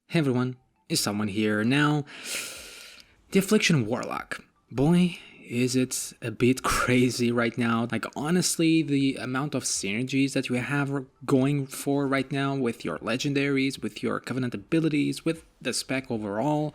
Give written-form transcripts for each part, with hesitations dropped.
Hey everyone, it's Selwen here. Now, the Affliction Warlock. Boy, is it a bit crazy right now. Like, honestly, the amount of synergies that you have going for right now with your Legendaries, with your Covenant abilities, with the spec overall,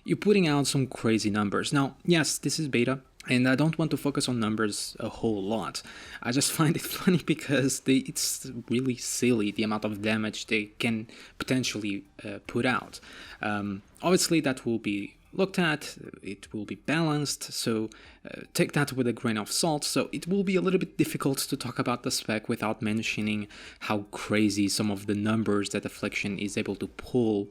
you're putting out some crazy numbers. Now, yes, this is beta, and I don't want to focus on numbers a whole lot. I just find it funny because it's really silly the amount of damage they can potentially put out. Obviously, that will be looked at, it will be balanced, so take that with a grain of salt. So it will be a little bit difficult to talk about the spec without mentioning how crazy some of the numbers that Affliction is able to pull.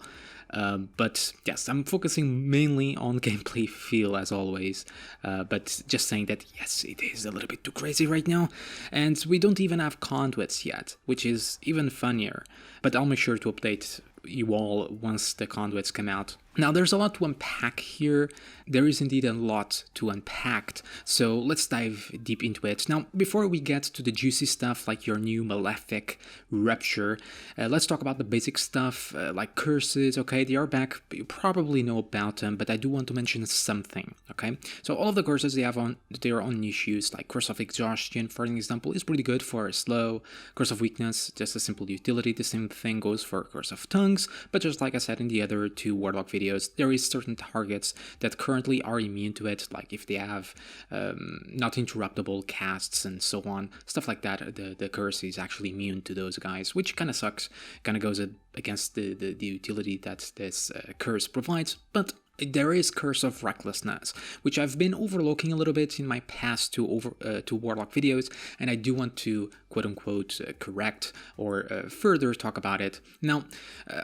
But yes, I'm focusing mainly on gameplay feel as always, but just saying that yes, it is a little bit too crazy right now, and we don't even have conduits yet, which is even funnier, but I'll make sure to update you all once the conduits come out. Now, there's a lot to unpack here. There is indeed a lot to unpack, so let's dive deep into it. Now, before we get to the juicy stuff like your new Malefic Rupture, let's talk about the basic stuff like curses. Okay, they are back. You probably know about them, but I do want to mention something. Okay, so all of the curses they have on their own niche use, like Curse of Exhaustion, for an example, is pretty good for a slow. Curse of Weakness, just a simple utility. The same thing goes for Curse of Tongues, but just like I said in the other two Warlock videos, there is certain targets that currently are immune to it, like if they have not interruptible casts and so on, stuff like that. The curse is actually immune to those guys, which kind of sucks, kind of goes against the utility that this curse provides. But there is Curse of Recklessness, which I've been overlooking a little bit in my past two Warlock videos, and I do want to quote-unquote correct or further talk about it. Now,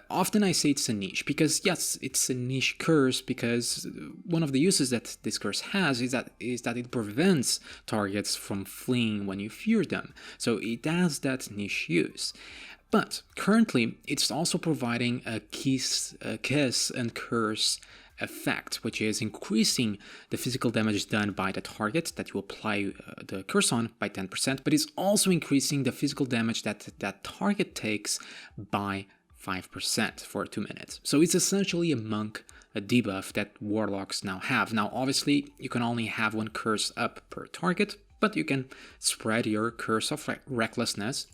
often I say it's a niche, because yes, it's a niche curse, because one of the uses that this curse has is that it prevents targets from fleeing when you fear them, so it has that niche use. But currently, it's also providing a kiss and curse effect, which is increasing the physical damage done by the target that you apply the curse on by 10%, but it's also increasing the physical damage that that target takes by 5% for 2 minutes. So it's essentially a debuff that Warlocks now have. Now, obviously, you can only have one curse up per target, but you can spread your Curse of Recklessness.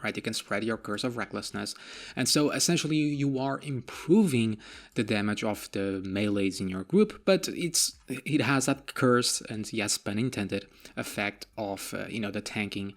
Right, you can spread your Curse of Recklessness, and so essentially you are improving the damage of the melees in your group, but it has that curse and, yes, pun intended, effect of the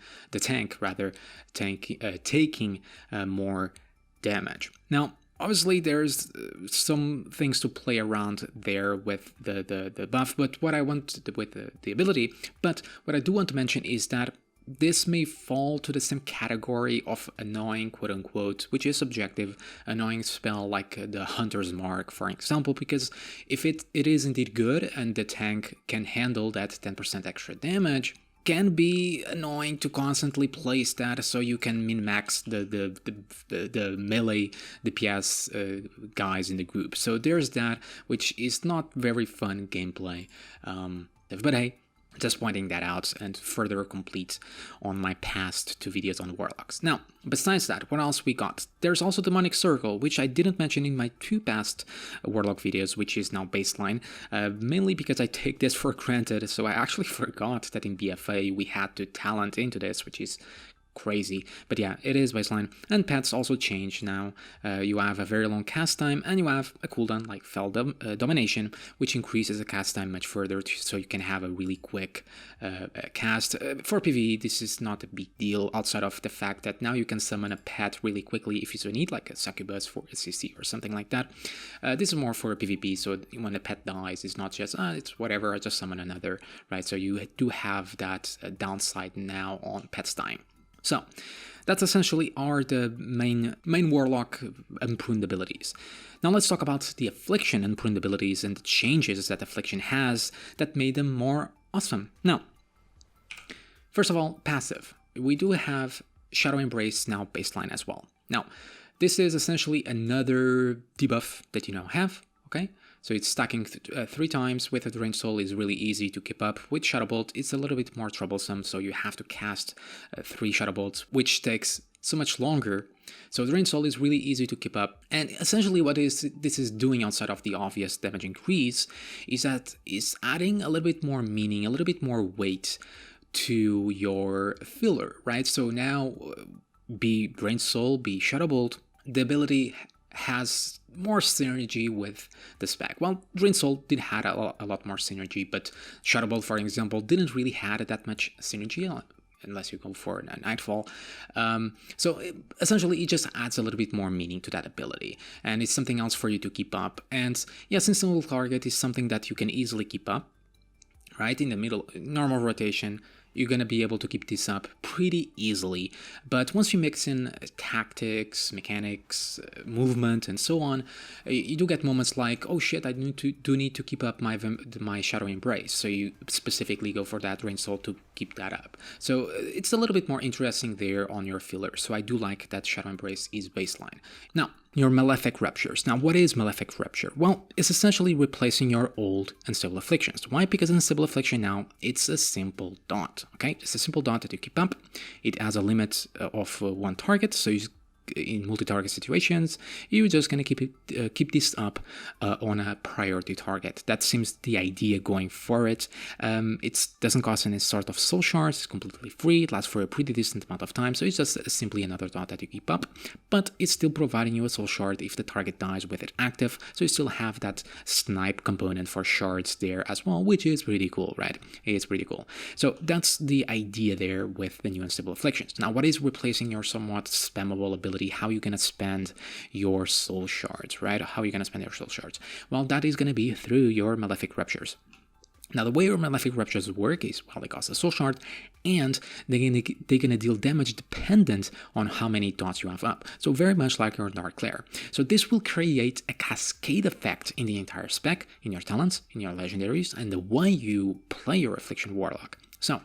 tank taking more damage. Now, obviously, there's some things to play around there with the buff, but what I want with the ability, but what I do want to mention is that this may fall to the same category of annoying, quote-unquote, which is subjective, annoying spell like the Hunter's Mark, for example, because if it is indeed good and the tank can handle that 10% extra damage, can be annoying to constantly place that so you can min-max the melee DPS guys in the group. So there's that, which is not very fun gameplay, but hey, just pointing that out and further complete on my past two videos on Warlocks. Now, besides that, what else we got? There's also Demonic Circle, which I didn't mention in my two past Warlock videos, which is now baseline, mainly because I take this for granted, so I actually forgot that in BFA we had to talent into this, which is crazy, but yeah, it is baseline. And pets also change now. You have a very long cast time, and you have a cooldown like Fell Domination, which increases the cast time much further, so you can have a really quick cast. For PvE, this is not a big deal, outside of the fact that now you can summon a pet really quickly if you so need, like a Succubus for a CC or something like that. This is more for PvP, so when a pet dies, it's not just, it's whatever, I just summon another, right? So you do have that downside now on pet's time. So that's essentially the main Warlock improved abilities. Now let's talk about the Affliction improved abilities and the changes that Affliction has that made them more awesome. Now, first of all, passive. We do have Shadow Embrace now baseline as well. Now, this is essentially another debuff that you now have. Okay, so it's stacking 3 times with a Drained Soul is really easy to keep up. With Shadow Bolt, it's a little bit more troublesome, so you have to cast 3 Shadow Bolts, which takes so much longer. So Drained Soul is really easy to keep up, and essentially what this is doing outside of the obvious damage increase is that it's adding a little bit more meaning, a little bit more weight to your filler, right? So now, be Drained Soul, be Shadow Bolt, the ability has more synergy with the spec. Well, Drained Soul did have a lot more synergy, but Shadow Bolt, for example, didn't really have that much synergy, unless you go for a Nightfall. Essentially, it just adds a little bit more meaning to that ability, and it's something else for you to keep up. And yeah, since single target is something that you can easily keep up, right, in the middle, normal rotation, you're going to be able to keep this up pretty easily. But once you mix in tactics, mechanics, movement, and so on, you do get moments like, oh shit, I do need to keep up my Shadow Embrace. So you specifically go for that Drained Soul to keep that up. So it's a little bit more interesting there on your filler. So I do like that Shadow Embrace is baseline. Now, your Malefic Ruptures. Now, what is Malefic Rupture? Well, it's essentially replacing your old Unstable Afflictions. Why? Because Unstable Affliction now, it's a simple dot, okay? It's a simple dot that you keep up. It has a limit of 1 target, so in multi-target situations, you're just going to keep this up on a priority target. That seems the idea going for it. It doesn't cost any sort of soul shards, it's completely free, it lasts for a pretty decent amount of time, so it's just simply another dot that you keep up, but it's still providing you a soul shard if the target dies with it active, so you still have that snipe component for shards there as well, which is pretty cool, right? It's pretty cool. So that's the idea there with the new Unstable Afflictions. Now, what is replacing your somewhat spammable ability? How you're going to spend your soul shards, right? How are you going to spend your soul shards? Well, that is going to be through your Malefic Ruptures. Now, the way your Malefic Ruptures work is, well, they cost a soul shard, and they're going to deal damage dependent on how many dots you have up. So very much like your Dark Glare. So this will create a cascade effect in the entire spec, in your talents, in your legendaries, and the way you play your Affliction Warlock. So,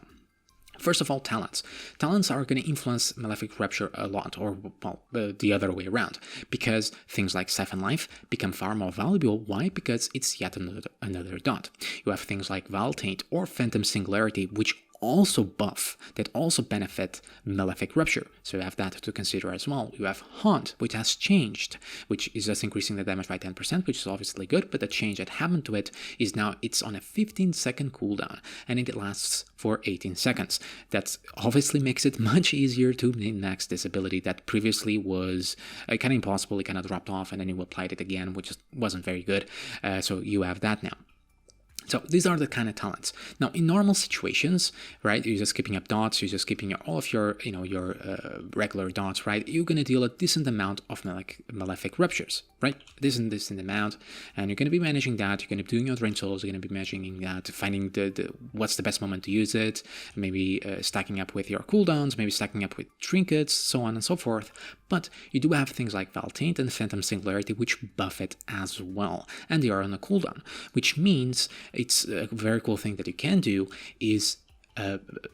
first of all, talents. Talents are going to influence Malefic Rupture a lot, or, well, the other way around, because things like Siphon Life become far more valuable. Why? Because it's yet another dot. You have things like Vile Taint or Phantom Singularity, which also buff, that also benefit Malefic Rupture. So you have that to consider as well. You have Haunt, which has changed, which is just increasing the damage by 10%, which is obviously good, but the change that happened to it is now it's on a 15-second cooldown, and it lasts for 18 seconds. That obviously makes it much easier to min-max this ability that previously was kind of impossible. It kind of dropped off, and then you applied it again, which just wasn't very good. So you have that now. So these are the kind of talents. Now, in normal situations, right, you're just keeping up dots, you're just keeping all of your, your regular dots, right? You're going to deal a decent amount of Malefic Ruptures, right? Decent amount, and you're going to be managing that. You're going to be doing your Drained Souls. You're going to be managing that, finding what's the best moment to use it, maybe stacking up with your cooldowns, maybe stacking up with trinkets, so on and so forth. But you do have things like Vile Taint and Phantom Singularity, which buff it as well, and they are on a cooldown, which means it's a very cool thing that you can do is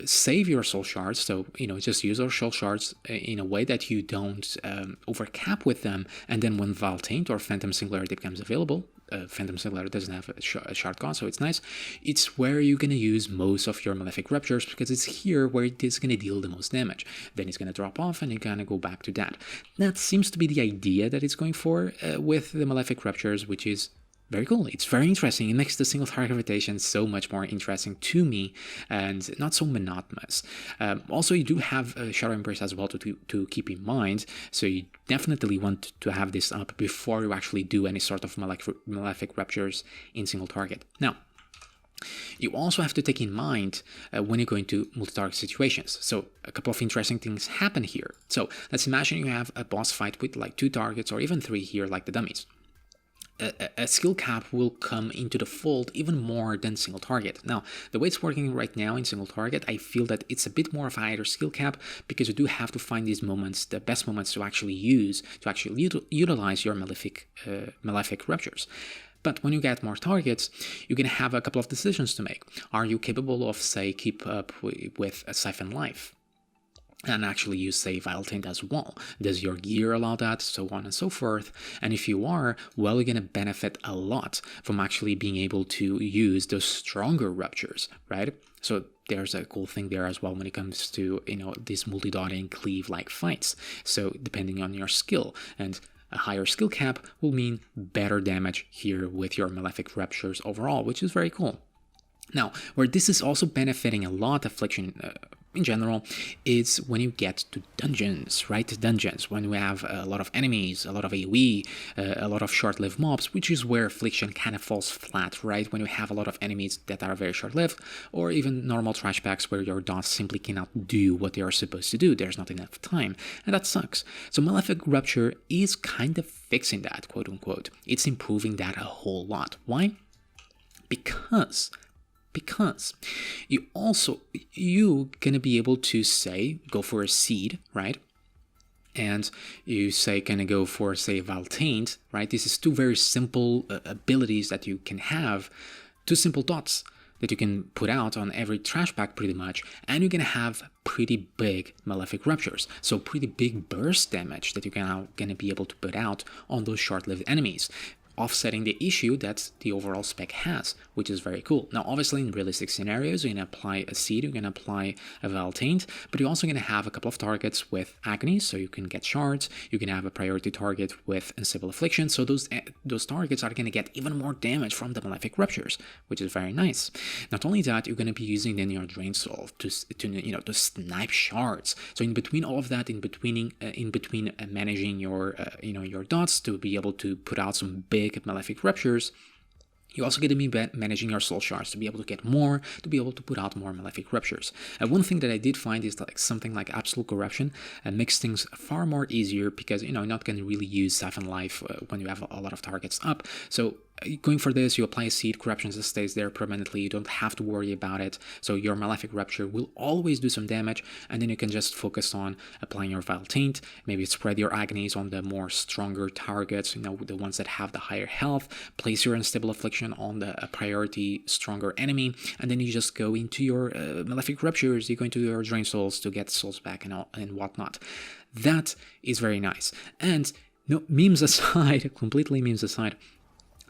save your soul shards. So, just use your soul shards in a way that you don't overcap with them. And then when Vile Taint or Phantom Singularity becomes available, Phantom Singularity doesn't have a shard cost, so it's nice. It's where you're going to use most of your Malefic Ruptures, because it's here where it is going to deal the most damage. Then it's going to drop off, and you're going to go back to that. That seems to be the idea that it's going for with the Malefic Ruptures, which is very cool. It's very interesting. It makes the single target rotation so much more interesting to me and not so monotonous. Also, you do have a Shadow Embrace as well to keep in mind, so you definitely want to have this up before you actually do any sort of Malefic Ruptures in single target. Now, you also have to take in mind when you're going to multi-target situations. So a couple of interesting things happen here. So let's imagine you have a boss fight with like 2 targets or even 3 here, like the dummies. A skill cap will come into the fold even more than single target. Now, the way it's working right now in single target, I feel that it's a bit more of a higher skill cap, because you do have to find these moments, the best moments to actually use, to actually utilize your Malefic Ruptures. But when you get more targets, you're going to have a couple of decisions to make. Are you capable of, say, keep up with a Siphon Life? and actually use, say, Vile Taint as well. Does your gear allow that? So on and so forth. And if you are, well, you're going to benefit a lot from actually being able to use those stronger ruptures, right? So there's a cool thing there as well when it comes to, these multi-dotting cleave-like fights. So depending on your skill, and a higher skill cap will mean better damage here with your Malefic Ruptures overall, which is very cool. Now, where this is also benefiting a lot, Affliction in general, is when you get to dungeons, right? Dungeons, when we have a lot of enemies, a lot of AoE, a lot of short-lived mobs, which is where Affliction kind of falls flat, right? When you have a lot of enemies that are very short-lived, or even normal trash packs where your dots simply cannot do what they are supposed to do. There's not enough time, and that sucks. So Malefic Rupture is kind of fixing that, quote-unquote. It's improving that a whole lot. Why? Because you gonna be able to, say, go for a seed, right? And you say gonna go for, say, Vile Taint, right? This is two very simple abilities that you can have, two simple dots that you can put out on every trash pack pretty much, and you're gonna have pretty big Malefic Ruptures, so pretty big burst damage that you're gonna be able to put out on those short-lived enemies, offsetting the issue that the overall spec has, which is very cool. Now, obviously, in realistic scenarios, you're going to apply a seed, you're going to apply a Vile Taint, but you're also going to have a couple of targets with Agony, so you can get shards, you can have a priority target with Unstable Affliction, so those targets are going to get even more damage from the Malefic Ruptures, which is very nice. Not only that, you're going to be using then your Drain Soul to snipe shards. So in between all of that, in between managing your your dots to be able to put out some big Malefic Ruptures, you're also going to be managing your soul shards to be able to get more, to be able to put out more Malefic Ruptures. One thing that I did find is like something like Absolute Corruption makes things far more easier because, you're not going to really use Siphon Life when you have a lot of targets up. So going for this, you apply a seed, Corruption just stays there permanently, you don't have to worry about it, so your Malefic Rupture will always do some damage, and then you can just focus on applying your Vile Taint, maybe spread your Agonies on the more stronger targets, the ones that have the higher health, place your Unstable Affliction on the priority stronger enemy, and then you just go into your Malefic Ruptures, you go into your Drain Souls to get souls back and whatnot. That is very nice. And memes aside, completely memes aside,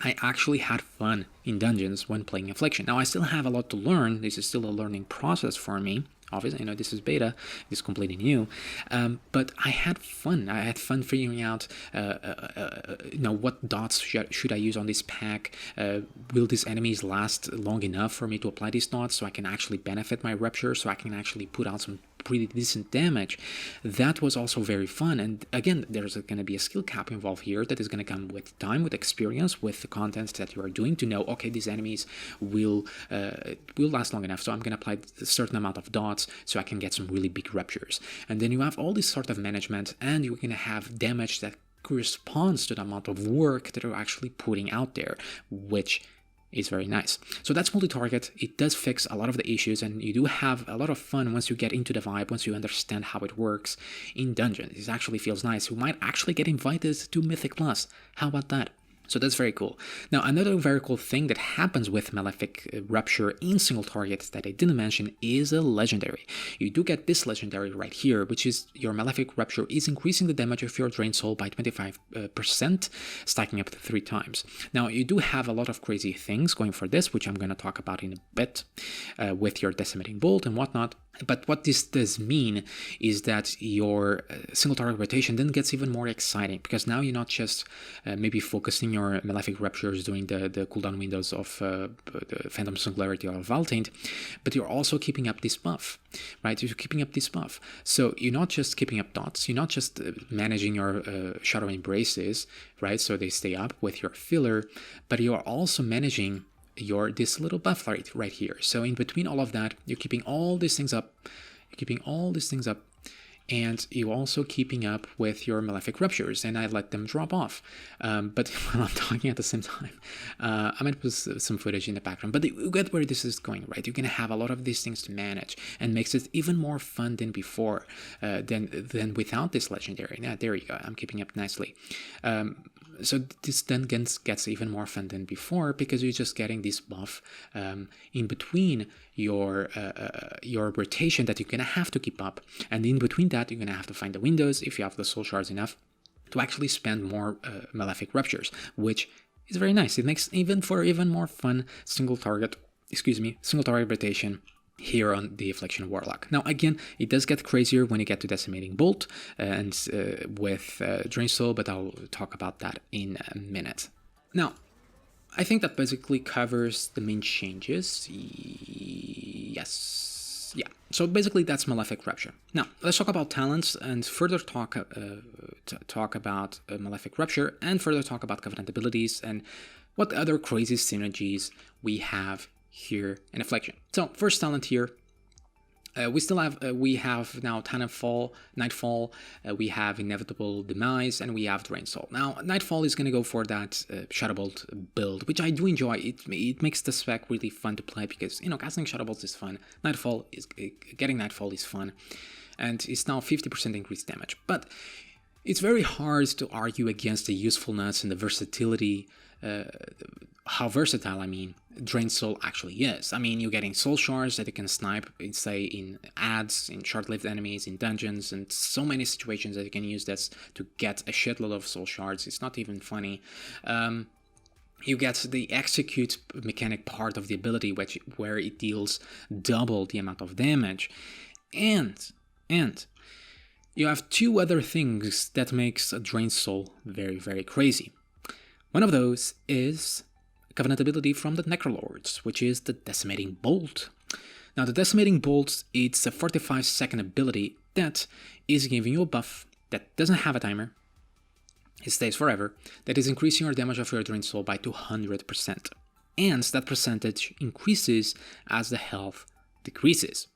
I actually had fun in dungeons when playing Affliction. Now, I still have a lot to learn. This is still a learning process for me. Obviously, this is beta. This is completely new. But I had fun. I had fun figuring out, what dots should I use on this pack? Will these enemies last long enough for me to apply these dots so I can actually benefit my Rupture, so I can actually put out some pretty decent damage? That was also very fun. And again, there's going to be a skill cap involved here that is going to come with time, with experience, with the content that you are doing to know, okay, these enemies will last long enough, so I'm going to apply a certain amount of dots so I can get some really big Ruptures. And then you have all this sort of management, and you're going to have damage that corresponds to the amount of work that you're actually putting out there, which is very nice. So that's multi-target. It does fix a lot of the issues, and you do have a lot of fun once you get into the vibe, once you understand how it works in dungeons. It actually feels nice. You might actually get invited to Mythic Plus. How about that? So that's very cool. Now, another very cool thing that happens with Malefic Rupture in single targets that I didn't mention is a legendary. You do get this legendary right here, which is your Malefic Rupture is increasing the damage of your Drain Soul by 25%, stacking up to 3 times. Now, you do have a lot of crazy things going for this, which I'm going to talk about in a bit, with your Decimating Bolt and whatnot. But what this does mean is that your single target rotation then gets even more exciting, because now you're not just maybe focusing your Malefic Ruptures during the cooldown windows of the Phantom Singularity or Vile Taint, but you're also keeping up this buff, right? You're keeping up this buff. So you're not just keeping up dots, you're not just managing your Shadow Embraces, right? So they stay up with your filler, but you're also managing this little buff right here. So in between all of that, you're keeping all these things up, and you're also keeping up with your Malefic Ruptures, and I let them drop off. But while I'm talking at the same time, I might put some footage in the background, but you get where this is going, right? You're going to have a lot of these things to manage, and makes it even more fun than before, than without this legendary. Now, there you go. I'm keeping up nicely. So this then gets even more fun than before, because you're just getting this buff in between your rotation that you're gonna have to keep up, and in between that you're gonna have to find the windows, if you have the soul shards enough, to actually spend more Malefic Ruptures, which is very nice. It makes even more fun single target rotation here on the Affliction Warlock. Now again, it does get crazier when you get to Decimating Bolt and with Drain Soul, but I'll talk about that in a minute. Now, I think that basically covers the main changes. Yes. Yeah. So basically that's Malefic Rupture. Now, let's talk about talents and further talk about Malefic Rupture and further talk about Covenant abilities and what other crazy synergies we have here in Affliction. So first talent here, we have now Nightfall, we have Inevitable Demise, and we have Drain Soul. Now Nightfall is going to go for that Shadow Bolt build, which I do enjoy. It makes the spec really fun to play because, you know, casting Shadow Bolts is fun. Getting Nightfall is fun, and it's now 50% increased damage. But it's very hard to argue against the usefulness and the versatility, how versatile, I mean, Drain Soul actually is. I mean, you're getting soul shards that you can snipe, say, in ads, in short-lived enemies, in dungeons, and so many situations that you can use this to get a shitload of soul shards. It's not even funny. You get the execute mechanic part of the ability, where it deals double the amount of damage. And you have two other things that makes a Drain Soul very, very crazy. One of those is Covenant ability from the Necrolords, which is the Decimating Bolt. Now, the Decimating Bolt, it's a 45-second ability that is giving you a buff that doesn't have a timer. It stays forever. That is increasing your damage of your Drain Soul by 200%. And that percentage increases as the health decreases.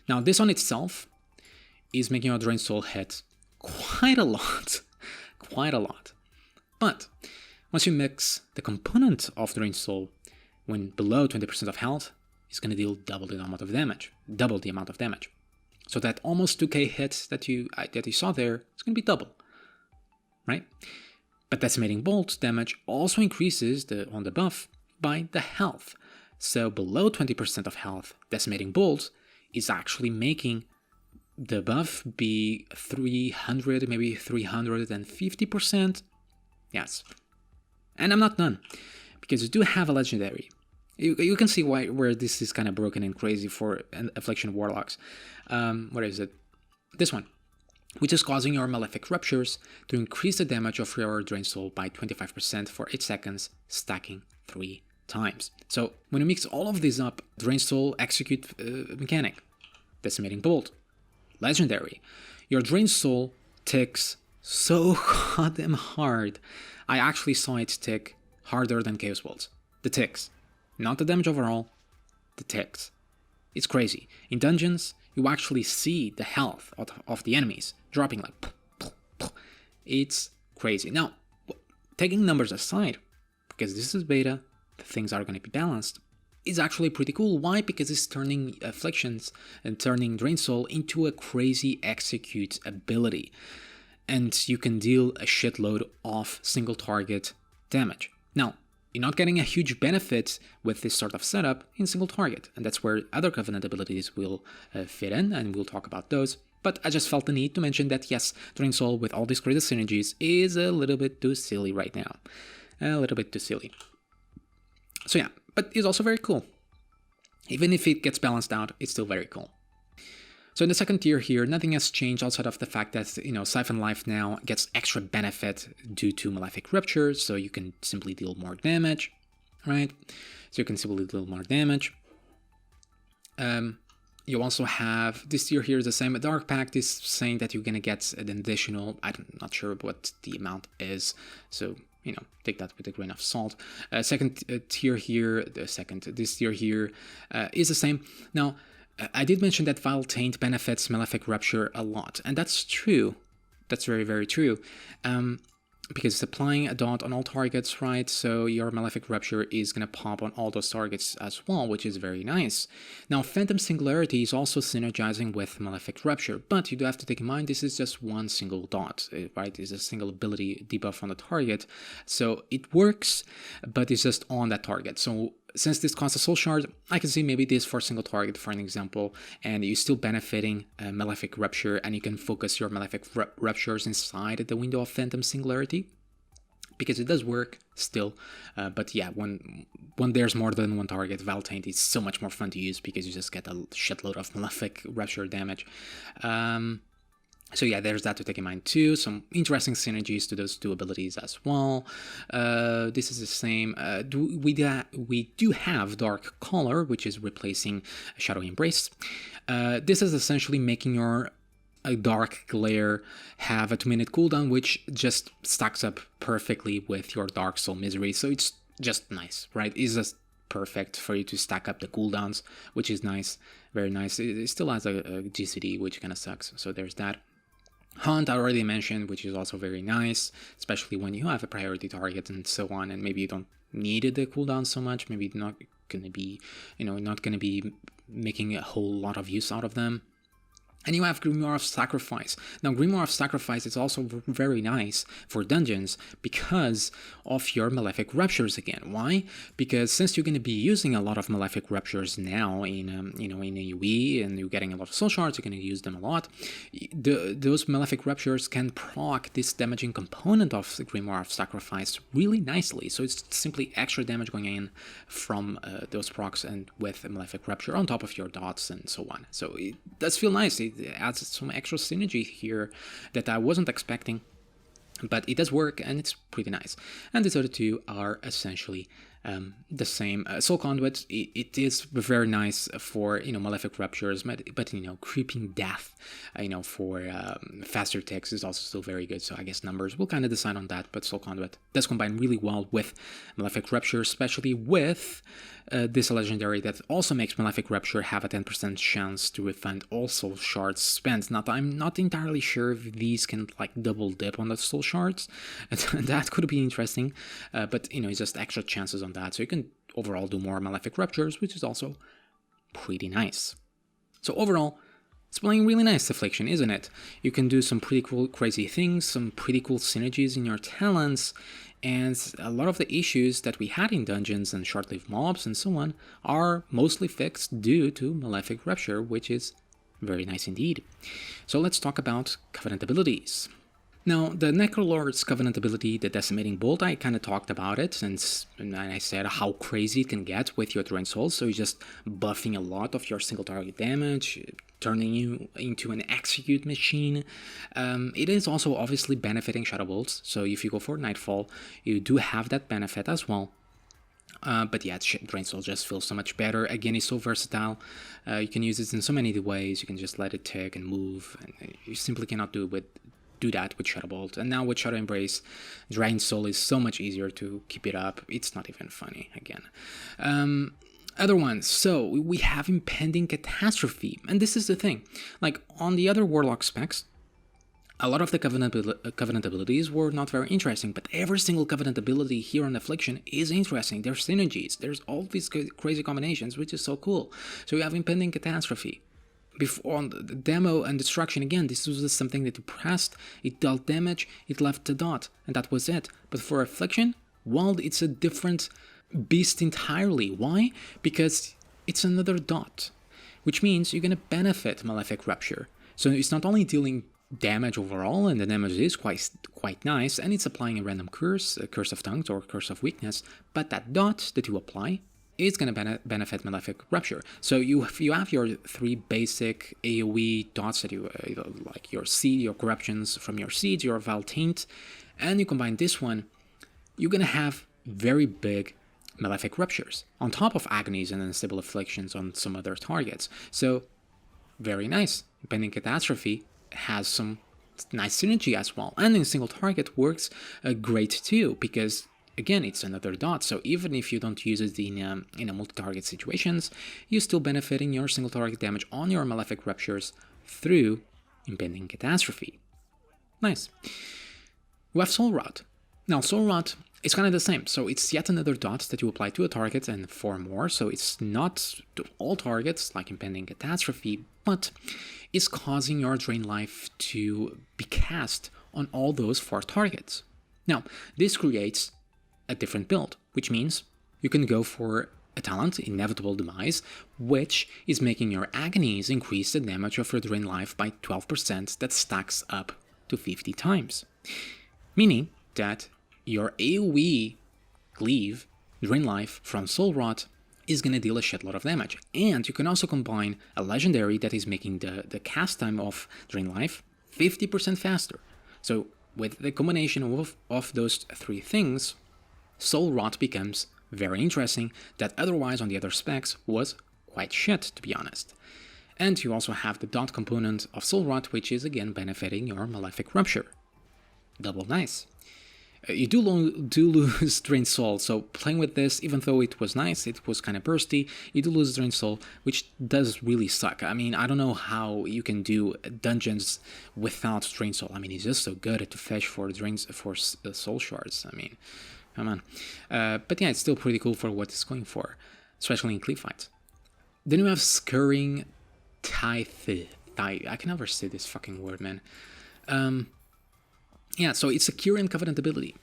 Now, this on itself is making your Drain Soul hit quite a lot. But once you mix the component of Drain Soul when below 20% of health, it's going to deal double the amount of damage. So that almost 2k hits that you saw there, it's going to be double, right? But Decimating Bolt damage also increases on the buff by the health. So below 20% of health, Decimating Bolt is actually making the buff be 300, maybe 350%. Yes. And I'm not done, because you do have a legendary. You can see where this is kind of broken and crazy for Affliction Warlocks. What is it? This one, which is causing your Malefic Ruptures to increase the damage of your Drain Soul by 25% for 8 seconds, stacking 3 times. So when you mix all of these up, Drain Soul execute mechanic, Decimating Bolt, legendary, your Drain Soul ticks so goddamn hard. I actually saw it tick harder than Chaos Bolts. The ticks. Not the damage overall, the ticks. It's crazy. In dungeons, you actually see the health of the enemies dropping like... It's crazy. Now, taking numbers aside, because this is beta, the things are going to be balanced, is actually pretty cool. Why? Because it's turning Afflictions and turning Drain Soul into a crazy execute ability. And you can deal a shitload of single target damage. Now, you're not getting a huge benefit with this sort of setup in single target, and that's where other Covenant abilities will fit in, and we'll talk about those. But I just felt the need to mention that yes, Drain Soul with all these crazy synergies is a little bit too silly right now. A little bit too silly. So yeah, but it's also very cool. Even if it gets balanced out, it's still very cool. So in the second tier here, nothing has changed outside of the fact that, you know, Siphon Life now gets extra benefit due to Malefic Rupture, so you can simply deal more damage, right? So you can simply deal more damage. You also have, this tier here is the same. Dark Pact is saying that you're going to get an additional, I'm not sure what the amount is, so, you know, take that with a grain of salt. Second tier here, this tier here is the same. Now, I did mention that Vile Taint benefits Malefic Rupture a lot, and that's true. That's very, very true. Because it's applying a dot on all targets, right? So your Malefic Rupture is going to pop on all those targets as well, which is very nice. Now, Phantom Singularity is also synergizing with Malefic Rupture, but you do have to take in mind this is just one single dot, right? It's a single ability debuff on the target. So it works, but it's just on that target. So since this costs a soul shard, I can see maybe this for a single target, for an example, and you're still benefiting Malefic Rupture, and you can focus your Malefic Ruptures inside the window of Phantom Singularity, because it does work still. But yeah, when there's more than one target, Valtaint is so much more fun to use because you just get a shitload of Malefic Rupture damage. So yeah, there's that to take in mind too. Some interesting synergies to those two abilities as well. This is the same. We do have Dark Color, which is replacing Shadow Embrace. This is essentially making your Dark Glare have a 2-minute cooldown, which just stacks up perfectly with your Dark Soul Misery. So it's just nice, right? It's just perfect for you to stack up the cooldowns, which is nice, very nice. It still has a GCD, which kind of sucks. So there's that. Hunt, I already mentioned, which is also very nice, especially when you have a priority target and so on, and maybe you don't need the cooldown so much. Maybe not gonna be, not gonna be making a whole lot of use out of them. And you have Grimoire of Sacrifice. Now, Grimoire of Sacrifice is also very nice for dungeons because of your Malefic Ruptures again. Why? Because since you're going to be using a lot of Malefic Ruptures now in AoE, and you're getting a lot of soul shards, you're going to use them a lot. Those Malefic Ruptures can proc this damaging component of the Grimoire of Sacrifice really nicely. So it's simply extra damage going in from those procs and with a Malefic Rupture on top of your dots and so on. So it does feel nice. It adds some extra synergy here that I wasn't expecting, but it does work and it's pretty nice. And these other two are essentially the same. Soul Conduit, it is very nice for Malefic Ruptures, but Creeping Death, for faster ticks is also still very good. So I guess numbers will kind of decide on that, but Soul Conduit does combine really well with Malefic Rupture, especially with this legendary that also makes Malefic Rupture have a 10% chance to refund all soul shards spent. Now, I'm not entirely sure if these can double dip on the soul shards. That could be interesting, but it's just extra chances on that, so you can overall do more Malefic Ruptures, which is also pretty nice. So overall, it's playing really nice Affliction, isn't it? You can do some pretty cool, crazy things, some pretty cool synergies in your talents, and a lot of the issues that we had in dungeons and short-lived mobs and so on are mostly fixed due to Malefic Rupture, which is very nice indeed. So let's talk about Covenant abilities. Now, the Necrolord's Covenant ability, the Decimating Bolt, I kind of talked about it, and I said how crazy it can get with your Drained Souls, so you're just buffing a lot of your single target damage, turning you into an execute machine. It is also obviously benefiting Shadow Bolts, so if you go for Nightfall, you do have that benefit as well. But yeah, Drained Soul just feels so much better. Again, it's so versatile. You can use it in so many ways. You can just let it tick and move, and you simply cannot do that with Shadow Bolt. And now with Shadow Embrace, Drained Soul is so much easier to keep it up. It's not even funny again. Other ones, so we have Impending Catastrophe, and this is the thing, on the other Warlock specs, a lot of the Covenant abilities were not very interesting, but every single Covenant ability here on Affliction is interesting. There's synergies, there's all these crazy combinations, which is so cool. So we have Impending Catastrophe. Before on the demo and destruction, again, this was just something that you pressed, it dealt damage, it left a dot, and that was it. But for Affliction, well, it's a different beast entirely. Why? Because it's another dot, which means you're going to benefit Malefic Rupture. So it's not only dealing damage overall, and the damage is quite nice, and it's applying a random curse, a Curse of Tongues or Curse of Weakness, but that dot that you apply is going to benefit Malefic Rupture. So you have your three basic AoE dots that you like your Seed, your Corruptions from your Seeds, your Valtaint, and you combine this one, you're going to have very big Malefic Ruptures on top of Agonies and Unstable Afflictions on some other targets. So very nice. Impending Catastrophe has some nice synergy as well, and in single target works great too, because again, it's another dot, so even if you don't use it in a multi-target situations, you're still benefiting your single target damage on your Malefic Ruptures through Impending Catastrophe. Nice. We have Soul Rot. Now, Soul Rot is kind of the same, so it's yet another dot that you apply to a target and 4 more, so it's not to all targets like Impending Catastrophe, but is causing your Drain Life to be cast on all those 4 targets. Now, this creates a different build, which means you can go for a talent, Inevitable Demise, which is making your agonies increase the damage of your drain life by 12%. That stacks up to 50 times. Meaning that your AoE cleave, drain life from Soul Rot, is going to deal a shitload of damage. And you can also combine a legendary that is making the cast time of drain life 50% faster. So with the combination of those three things, Soul Rot becomes very interesting, that otherwise on the other specs was quite shit, to be honest. And you also have the dot component of Soul Rot, which is again benefiting your Malefic Rupture. Double nice. You do lose Drain Soul, so playing with this, even though it was nice, it was kind of bursty, you do lose Drain Soul, which does really suck. I mean, I don't know how you can do dungeons without Drain Soul. I mean, it's just so good to fetch for Soul Shards. I mean, come on. But yeah, it's still pretty cool for what it's going for, especially in cleave fights. Then you have Scurrying Tithe. I can never say this fucking word, man. Yeah, so it's a Cure and Covenant ability,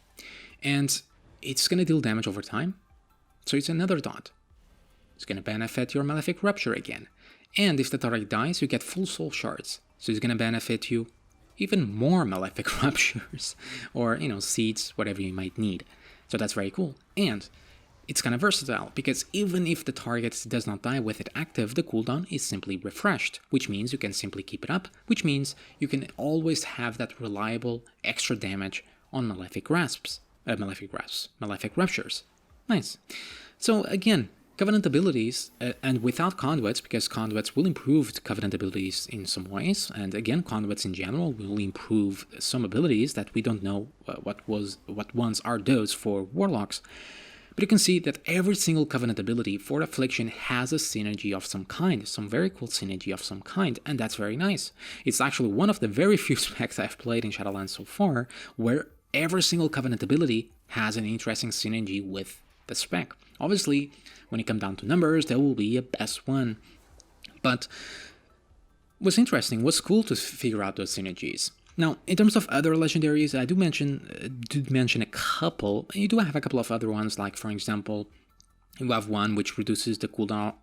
and it's going to deal damage over time, so it's another dot. It's going to benefit your Malefic Rupture again, and if the target dies, you get full Soul Shards, so it's going to benefit you even more Malefic Ruptures, or, seeds, whatever you might need. So that's very cool, and it's kind of versatile, because even if the target does not die with it active, the cooldown is simply refreshed, which means you can simply keep it up, which means you can always have that reliable extra damage on Malefic Ruptures. Nice. So again, Covenant abilities, and without Conduits, because Conduits will improve Covenant abilities in some ways, and again, Conduits in general will improve some abilities that we don't know what ones are those for Warlocks. But you can see that every single Covenant ability for Affliction has a synergy of some kind, some very cool synergy of some kind, and that's very nice. It's actually one of the very few specs I've played in Shadowlands so far where every single Covenant ability has an interesting synergy with the spec. Obviously, when it comes down to numbers, there will be a best one. But what's interesting, what's cool to figure out those synergies. Now, in terms of other legendaries, I did mention a couple. You do have a couple of other ones, like, for example, you have one which reduces the cooldown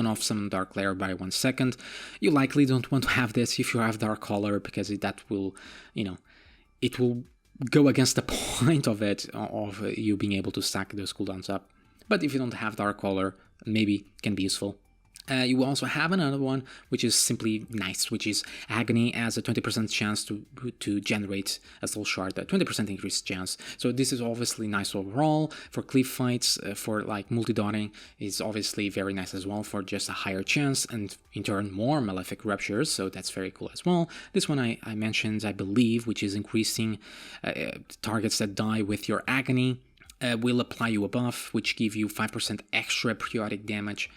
of some Dark Lair by 1 second. You likely don't want to have this if you have Dark Collar, because that will, it will go against the point of it, of you being able to stack those cooldowns up. But if you don't have Dark Collar, maybe it can be useful. You also have another one, which is simply nice, which is Agony as a 20% chance to generate a Soul Shard, a 20% increased chance. So this is obviously nice overall. For cleave fights, for like multi-dotting, is obviously very nice as well for just a higher chance, and in turn more Malefic Ruptures, so that's very cool as well. This one I mentioned, I believe, which is increasing targets that die with your Agony. Will apply you a buff, which give you 5% extra periodic damage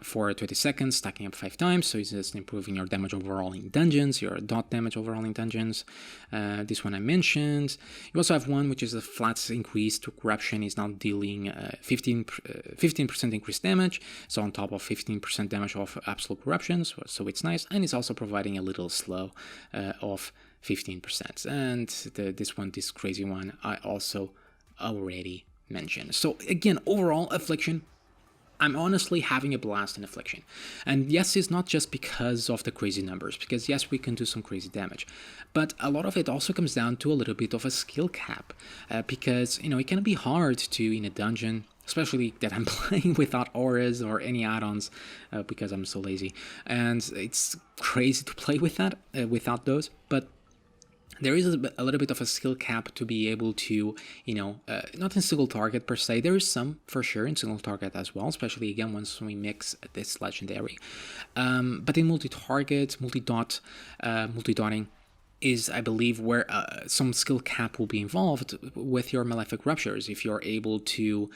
for 20 seconds, stacking up 5 times, so it's just improving your damage overall in dungeons, your dot damage overall in dungeons. This one I mentioned. You also have one which is a flat increase to corruption, is now dealing 15% increased damage, so on top of 15% damage of absolute corruption, so it's nice, and it's also providing a little slow of 15%. And this crazy one, I also already mentioned. So again, overall, Affliction, I'm honestly having a blast in Affliction. And yes, it's not just because of the crazy numbers, because yes, we can do some crazy damage, but a lot of it also comes down to a little bit of a skill cap, because, it can be hard to, in a dungeon, especially that I'm playing without auras or any add-ons, because I'm so lazy, and it's crazy to play with that, without those, but there is a little bit of a skill cap to be able to, not in single target per se. There is some, for sure, in single target as well, especially, again, once we mix this legendary. But in multi-target, multi-dotting is, I believe, where some skill cap will be involved with your Malefic Ruptures. If you're able to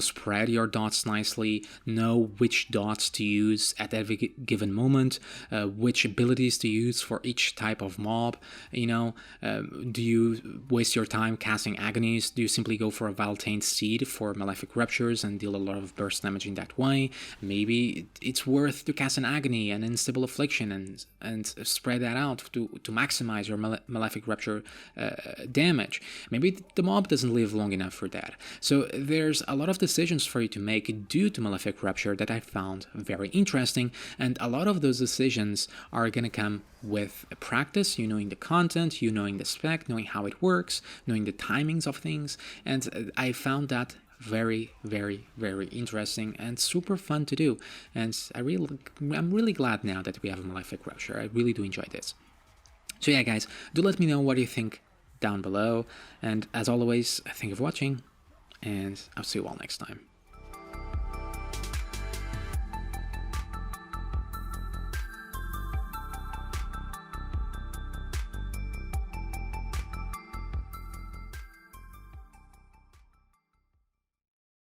spread your dots nicely, know which dots to use at every given moment, which abilities to use for each type of mob. Do you waste your time casting Agonies? Do you simply go for a Valtained Seed for Malefic Ruptures and deal a lot of burst damage in that way? Maybe it's worth to cast an Agony and Unstable Affliction and spread that out to maximize your Malefic Rupture damage. Maybe the mob doesn't live long enough for that. So there's a lot of decisions for you to make due to Malefic Rupture that I found very interesting, and a lot of those decisions are going to come with practice, you knowing the content, you knowing the spec, knowing how it works, knowing the timings of things, and I found that very, very, very interesting and super fun to do. And I'm really glad now that we have a Malefic Rupture. I really do enjoy this. So yeah, guys, do let me know what you think down below. And as always, thank you for watching, and I'll see you all next time.